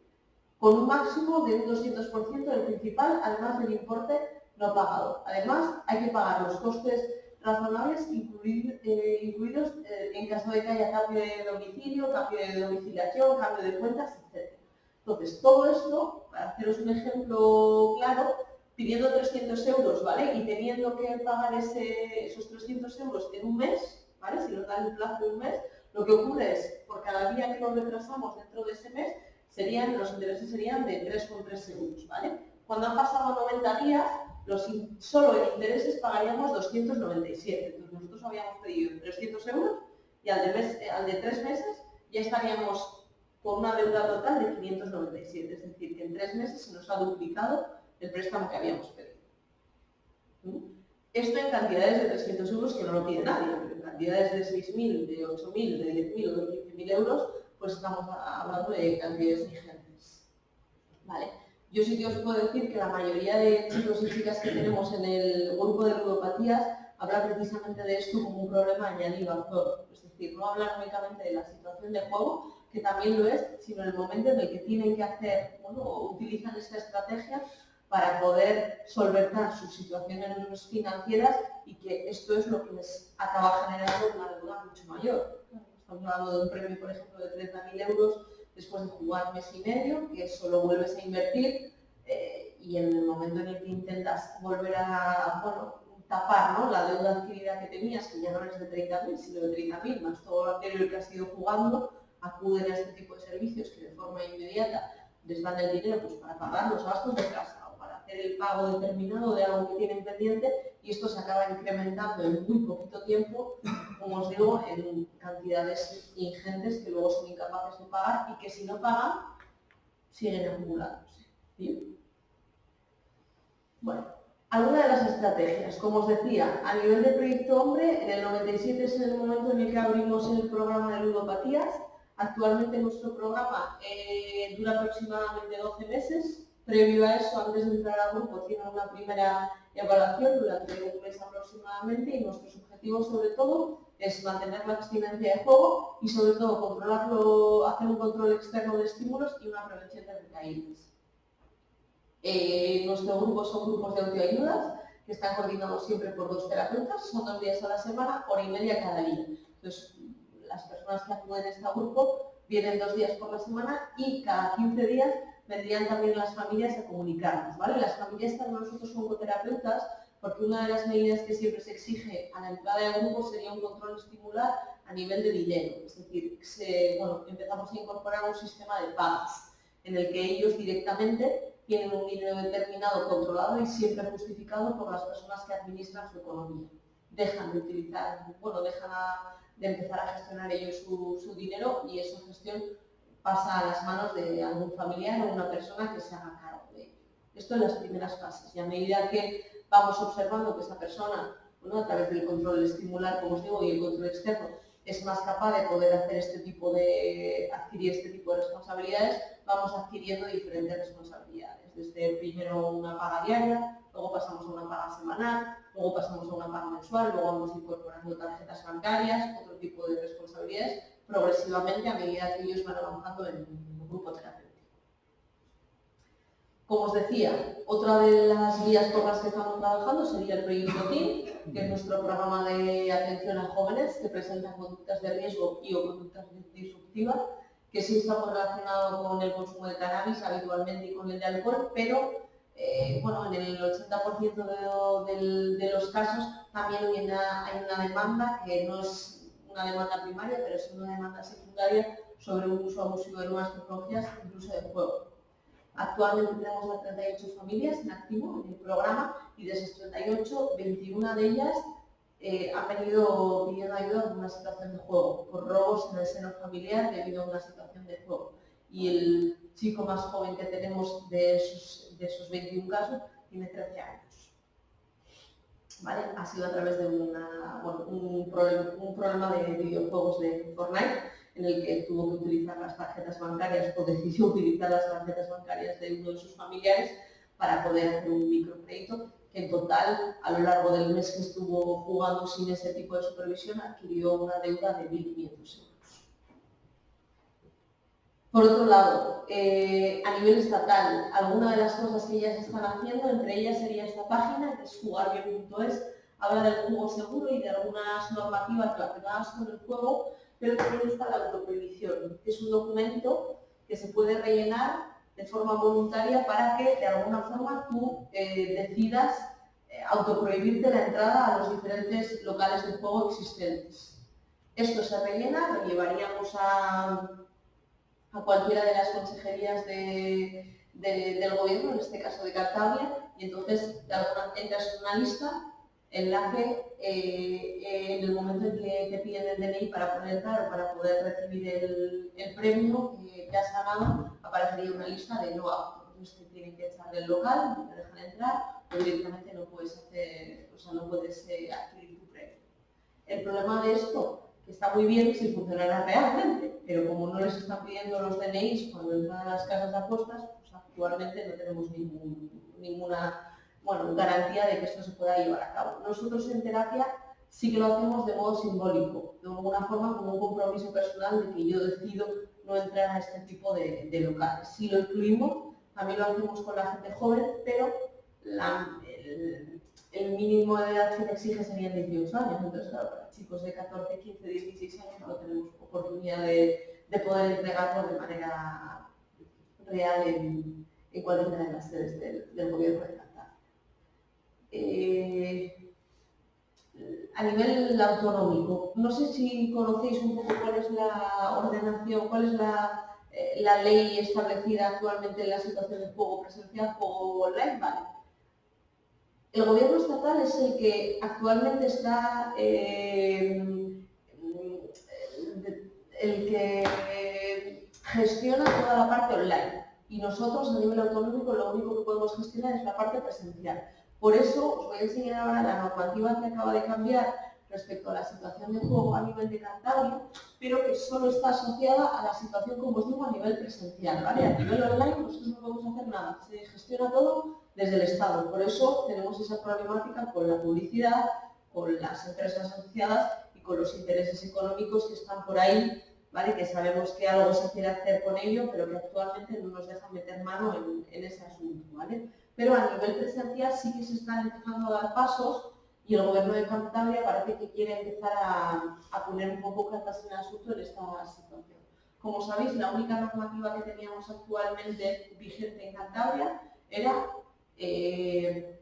Con un máximo de un 200% del principal, además del importe no pagado. Además, hay que pagar los costes razonables incluidos en caso de que haya cambio de domicilio, cambio de domiciliación, cambio de cuentas, etc. Entonces, todo esto, para haceros un ejemplo claro, pidiendo 300 euros, ¿vale? Y teniendo que pagar esos 300 euros en un mes, ¿vale? Si nos dan el plazo de un mes, lo que ocurre es, por cada día que nos retrasamos dentro de ese mes, los intereses serían de 3,3 euros, ¿vale? Cuando han pasado 90 días, solo en intereses pagaríamos 297. Entonces nosotros habíamos pedido 300 euros y al de 3 meses ya estaríamos con una deuda total de 597. Es decir, que en 3 meses se nos ha duplicado el préstamo que habíamos pedido. Esto en cantidades de 300 euros que no lo pide nadie, pero en cantidades de 6.000, de 8.000, de 10.000 o de 15.000 euros, pues estamos hablando de cantidades ingentes. ¿Vale? Yo sí que os puedo decir que la mayoría de chicos y chicas que tenemos en el grupo de ludopatías hablan precisamente de esto como un problema añadido al juego. Es decir, no hablan únicamente de la situación de juego, que también lo es, sino en el momento en el que tienen que hacer, bueno, utilizan esta estrategia para poder solventar sus situaciones financieras y que esto es lo que les acaba generando una deuda mucho mayor. Estamos hablando de un premio, por ejemplo, de 30.000 euros después de jugar mes y medio, que solo vuelves a invertir y en el momento en el que intentas volver a tapar, ¿no?, la deuda adquirida que tenías, que ya no es de 30.000, sino de 30.000, más todo lo anterior que has ido jugando, acuden a este tipo de servicios que de forma inmediata les dan el dinero pues, para pagar los gastos de casa o para hacer el pago determinado de algo que tienen pendiente, y esto se acaba incrementando en muy poquito tiempo, como os digo, en cantidades ingentes que luego son incapaces de pagar y que si no pagan siguen acumulándose. ¿Sí? Bueno, algunas de las estrategias, como os decía, a nivel de proyecto hombre, en el 97 es el momento en el que abrimos el programa de ludopatías. Actualmente nuestro programa dura aproximadamente 12 meses. Previo a eso, antes de entrar al grupo, tiene una primera evaluación durante un mes aproximadamente y nuestros objetivos sobre todo es mantener la abstinencia de juego y sobre todo controlarlo, hacer un control externo de estímulos y una prevención de recaídas. Nuestro grupo son grupos de autoayudas que están coordinados siempre por 2 terapeutas, son 2 días a la semana, hora y media cada día. Entonces, las personas que acuden a este grupo vienen 2 días por la semana y cada 15 días vendrían también las familias a comunicarnos, ¿vale? Las familias para nosotros son coterapeutas porque una de las medidas que siempre se exige a la entrada del grupo sería un control estimular a nivel de dinero. Es decir, empezamos a incorporar un sistema de pagos en el que ellos directamente tienen un dinero determinado, controlado y siempre justificado por las personas que administran su economía. Dejan de utilizar, de empezar a gestionar ellos su dinero y esa gestión pasa a las manos de algún familiar o una persona que se haga cargo de ello. Esto en las primeras fases y a medida que vamos observando que esa persona, a través del control estimular, como os digo, y el control externo, es más capaz de poder hacer adquirir este tipo de responsabilidades, vamos adquiriendo diferentes responsabilidades. Desde primero una paga diaria, luego pasamos a una paga semanal, luego pasamos a una paga mensual, luego vamos incorporando tarjetas bancarias, otro tipo de responsabilidades, progresivamente a medida que ellos van avanzando en el grupo terapéutico. Como os decía, otra de las vías por las que estamos trabajando sería el proyecto TEAM, que es nuestro programa de atención a jóvenes que presentan conductas de riesgo y o conductas disruptivas, que sí está muy relacionado con el consumo de cannabis habitualmente y con el de alcohol, pero en el 80% de los casos también hay una demanda que no es una demanda primaria, pero es una demanda secundaria sobre un uso abusivo de nuevas tecnologías, incluso de juego. Actualmente tenemos a 38 familias en activo en el programa y de esas 38, 21 de ellas han venido pidiendo ayuda por una situación de juego, por robos en el seno familiar debido a una situación de juego. Y el chico más joven que tenemos de esos 21 casos tiene 13 años. ¿Vale? Ha sido a través de un problema de videojuegos de Fortnite en el que tuvo que utilizar las tarjetas bancarias o decidió utilizar las tarjetas bancarias de uno de sus familiares para poder hacer un microcrédito que en total, a lo largo del mes que estuvo jugando sin ese tipo de supervisión, adquirió una deuda de 1.500 euros. Por otro lado, a nivel estatal, algunas de las cosas que ya se están haciendo, entre ellas sería esta página, que es jugarbien.es, habla del juego seguro y de algunas normativas relacionadas con el juego, pero también está la autoprohibición, que es un documento que se puede rellenar de forma voluntaria para que de alguna forma tú decidas autoprohibirte la entrada a los diferentes locales de juego existentes. Esto se rellena, lo llevaríamos a cualquiera de las consejerías del gobierno, en este caso de Cantabria, y entonces entras en una lista en la que en el momento en que te piden el DNI para poder entrar o para poder recibir el premio que has ganado, aparecería una lista de no apto. Entonces te tienen que echar del local, no te dejan entrar o directamente no puedes adquirir tu premio. El problema de esto, que está muy bien si funcionara realmente, pero como no les están pidiendo los DNIs cuando entran a las casas de apuestas, pues actualmente no tenemos ninguna garantía de que esto se pueda llevar a cabo. Nosotros en terapia sí que lo hacemos de modo simbólico, de alguna forma como un compromiso personal de que yo decido no entrar a este tipo de locales. Si lo incluimos, también lo hacemos con la gente joven, pero el mínimo de edad que se exige serían 18 años, entonces claro, para chicos de 14, 15, 16 años no tenemos oportunidad de poder entregarlo de manera real en cualquiera de las sedes del gobierno de Cantabria. A nivel autonómico, no sé si conocéis un poco cuál es la ordenación, cuál es la ley establecida actualmente en la situación de juego presencial, juego online, ¿vale? El gobierno estatal es el que actualmente está el que gestiona toda la parte online. Y nosotros a nivel autonómico lo único que podemos gestionar es la parte presencial. Por eso os voy a enseñar ahora la normativa que acaba de cambiar respecto a la situación de juego a nivel de Cantabria, pero que solo está asociada a la situación, como os digo, a nivel presencial, ¿vale? A nivel online nosotros no podemos hacer nada, se gestiona todo desde el Estado. Por eso tenemos esa problemática con la publicidad, con las empresas asociadas y con los intereses económicos que están por ahí, ¿vale? Que sabemos que algo se quiere hacer con ello, pero que actualmente no nos dejan meter mano en ese asunto, ¿vale? Pero a nivel presencial sí que se están empezando a dar pasos y el Gobierno de Cantabria parece que quiere empezar a poner un poco cartas en el asunto en esta situación. Como sabéis, la única normativa que teníamos actualmente vigente en Cantabria era que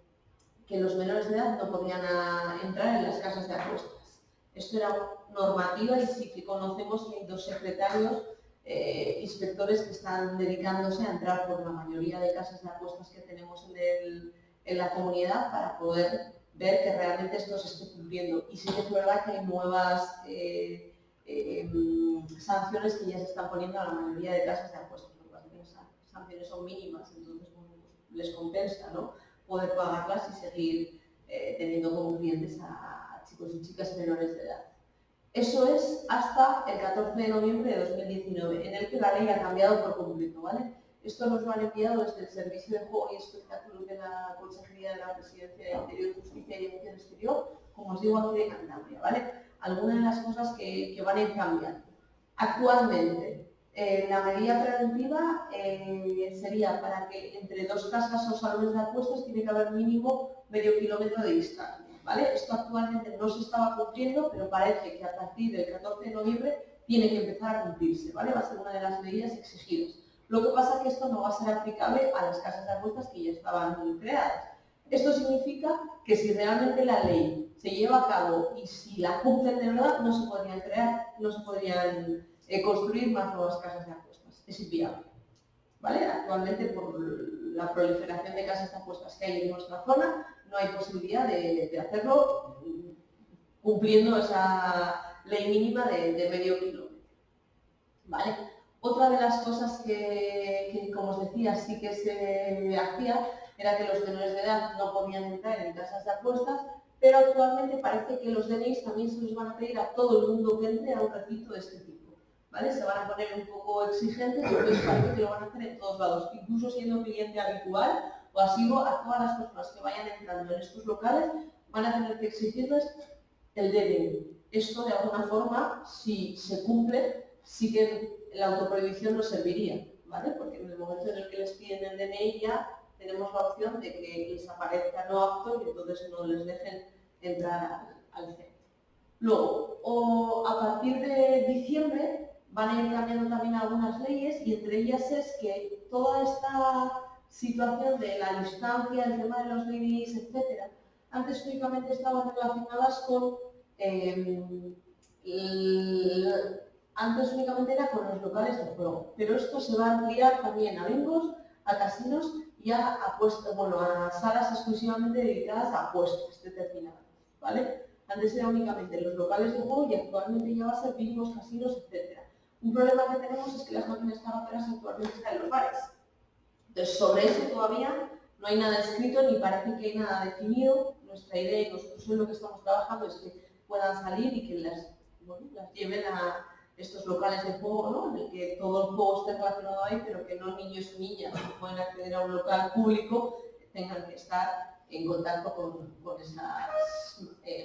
los menores de edad no podían entrar en las casas de apuestas. Esto era normativa y sí que conocemos que hay 2 secretarios inspectores que están dedicándose a entrar por la mayoría de casas de apuestas que tenemos en la comunidad para poder ver que realmente esto se esté cumpliendo. Y sí que es verdad que hay nuevas sanciones que ya se están poniendo a la mayoría de casas de apuestas. Lo que pasa es que las sanciones son mínimas, entonces bueno, pues les compensa, ¿no?, poder pagarlas y seguir teniendo como clientes a chicos y chicas menores de edad. Eso es hasta el 14 de noviembre de 2019, en el que la ley ha cambiado por completo, ¿vale? Esto nos lo han enviado desde el Servicio de Juego y Espectáculos de la Consejería de la Presidencia de Interior, Justicia y Acción Exterior, como os digo, aquí de Cantabria, ¿vale? Algunas de las cosas que van a ir cambiando. Actualmente, la medida preventiva sería para que entre 2 casas o salones de apuestas tiene que haber mínimo medio kilómetro de distancia, ¿vale? Esto actualmente no se estaba cumpliendo, pero parece que a partir del 14 de noviembre tiene que empezar a cumplirse, ¿vale? Va a ser una de las medidas exigidas. Lo que pasa es que esto no va a ser aplicable a las casas de apuestas que ya estaban creadas. Esto significa que si realmente la ley se lleva a cabo y si la cumplen de verdad, no se podrían crear, no se podrían construir más nuevas casas de apuestas. Es inviable, ¿vale? Actualmente, por la proliferación de casas de apuestas que hay en nuestra zona, no hay posibilidad de hacerlo cumpliendo esa ley mínima de medio kilómetro, ¿vale? Otra de las cosas que, como os decía, sí que se hacía era que los menores de edad no podían entrar en casas de apuestas, pero actualmente parece que los DNIs también se los van a pedir a todo el mundo que entre a un recinto de este tipo, ¿vale? Se van a poner un poco exigentes y entonces parece que lo van a hacer en todos lados, incluso siendo cliente habitual o asiduo, a todas las personas que vayan entrando en estos locales van a tener que exigirles el DNI. Esto, de alguna forma, si se cumple, sí que la autoprohibición nos serviría, ¿vale? Porque en el momento en el que les piden el DNI ya tenemos la opción de que les aparezca no apto y entonces no les dejen entrar al centro. Luego, a partir de diciembre van a ir cambiando también algunas leyes y entre ellas es que toda esta situación de la distancia, el tema de los DNIs, etc., antes únicamente estaban relacionadas con antes únicamente era con los locales de juego, pero esto se va a ampliar también a bingos, a casinos y a apuestas, bueno, a salas exclusivamente dedicadas a apuestas determinadas, ¿vale? Antes era únicamente los locales de juego y actualmente ya va a ser bingos, casinos, etc. Un problema que tenemos es que las máquinas pagadoras actualmente están en los bares. Entonces, sobre eso todavía no hay nada escrito ni parece que hay nada definido. Nuestra idea y nosotros en lo que estamos trabajando es que puedan salir y que las lleven a estos locales de juego, ¿no?, en el que todo el juego esté relacionado ahí, pero que no niños y niñas que pueden acceder a un local público tengan que estar en contacto con esas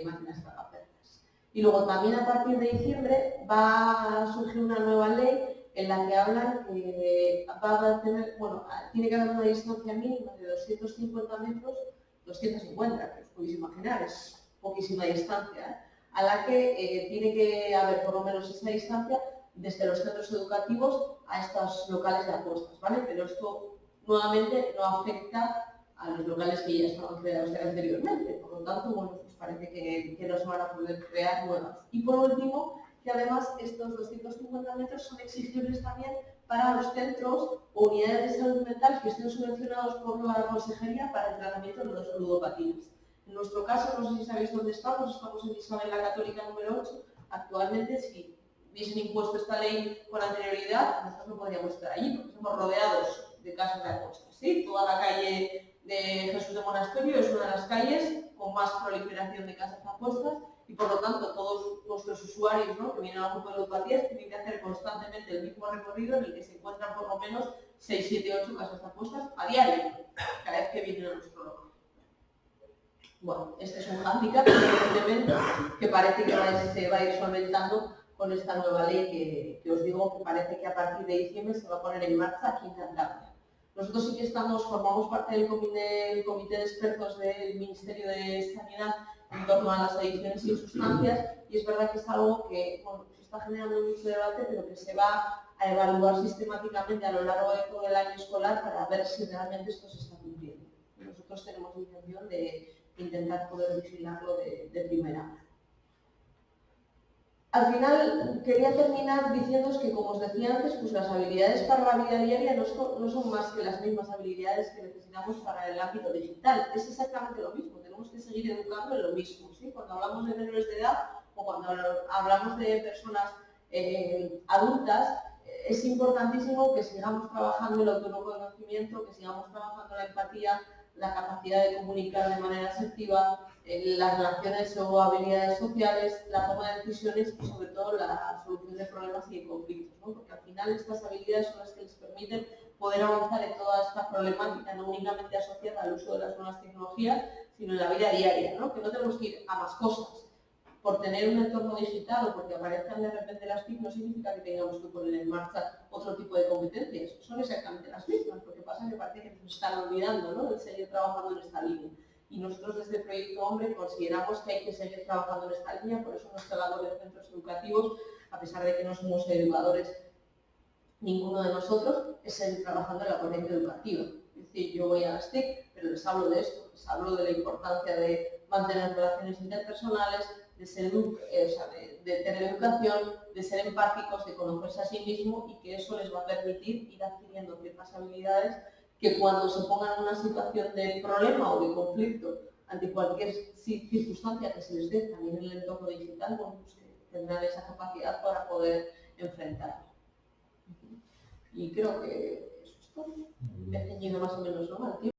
máquinas tragaperras. Y luego también a partir de diciembre va a surgir una nueva ley en la que hablan que va a tener, bueno, tiene que haber una distancia mínima de 250 metros, 250, que os podéis imaginar, es poquísima distancia, ¿eh?, a la que tiene que haber por lo menos esa distancia desde los centros educativos a estos locales de apuestas, ¿vale? Pero esto nuevamente no afecta a los locales que ya estaban creados anteriormente, por lo tanto, bueno, pues parece que no se van a poder crear nuevas. Y por último, que además estos 250 metros son exigibles también para los centros o unidades de salud mental que estén subvencionados por la Consejería para el tratamiento de los ludopatias. En nuestro caso, no sé si sabéis dónde estamos en Isabel la Católica número 8. Actualmente, si hubiesen impuesto esta ley con anterioridad, nosotros no podríamos estar allí, porque estamos rodeados de casas de apuestas. ¿Sí? Toda la calle de Jesús de Monasterio es una de las calles con más proliferación de casas de apuestas y por lo tanto todos nuestros usuarios, ¿no?, que vienen al grupo de ludopatías tienen que hacer constantemente el mismo recorrido en el que se encuentran por lo menos 6, 7, 8 casas de apuestas a diario, cada vez que vienen a nuestro local. Bueno, este es un hándicap, evidentemente, que parece que se va a ir solventando con esta nueva ley que os digo que parece que a partir de diciembre se va a poner en marcha aquí en Cantabria. Nosotros sí que formamos parte del comité de expertos del Ministerio de Sanidad en torno a las adicciones sin sustancias y es verdad que es algo que, bueno, se está generando mucho debate, pero que se va a evaluar sistemáticamente a lo largo de todo el año escolar para ver si realmente esto se está cumpliendo. Nosotros tenemos la intención de intentar poder vigilarlo de primera mano. Al final, quería terminar diciéndoos que, como os decía antes, pues las habilidades para la vida diaria no son más que las mismas habilidades que necesitamos para el ámbito digital. Es exactamente lo mismo, tenemos que seguir educando en lo mismo, ¿sí? Cuando hablamos de menores de edad o cuando hablamos de personas adultas, es importantísimo que sigamos trabajando el autoconocimiento, que sigamos trabajando la empatía, la capacidad de comunicar de manera asertiva, las relaciones o habilidades sociales, la toma de decisiones y sobre todo la solución de problemas y de conflictos, ¿no? Porque al final estas habilidades son las que les permiten poder avanzar en toda esta problemática, no únicamente asociada al uso de las nuevas tecnologías, sino en la vida diaria, ¿no? Que no tenemos que ir a más cosas. Por tener un entorno digital o porque aparezcan de repente las TIC no significa que tengamos que poner en marcha otro tipo de competencias. Son exactamente las mismas, porque pasa que parece que nos están olvidando, ¿no?, de seguir trabajando en esta línea. Y nosotros desde Proyecto Hombre consideramos que hay que seguir trabajando en esta línea, por eso nuestra labor en centros educativos, a pesar de que no somos educadores ninguno de nosotros, es seguir trabajando en la corriente educativa. Es decir, yo voy a las TIC, pero les hablo de esto, les hablo de la importancia de mantener relaciones interpersonales, de tener educación, de ser empáticos, de conocerse a sí mismo y que eso les va a permitir ir adquiriendo ciertas habilidades que cuando se pongan en una situación de problema o de conflicto ante cualquier circunstancia que se les dé también en el entorno digital, bueno, pues que tendrán esa capacidad para poder enfrentarlo. Y creo que eso es todo. Me he ceñido más o menos, ¿no?, al tiempo.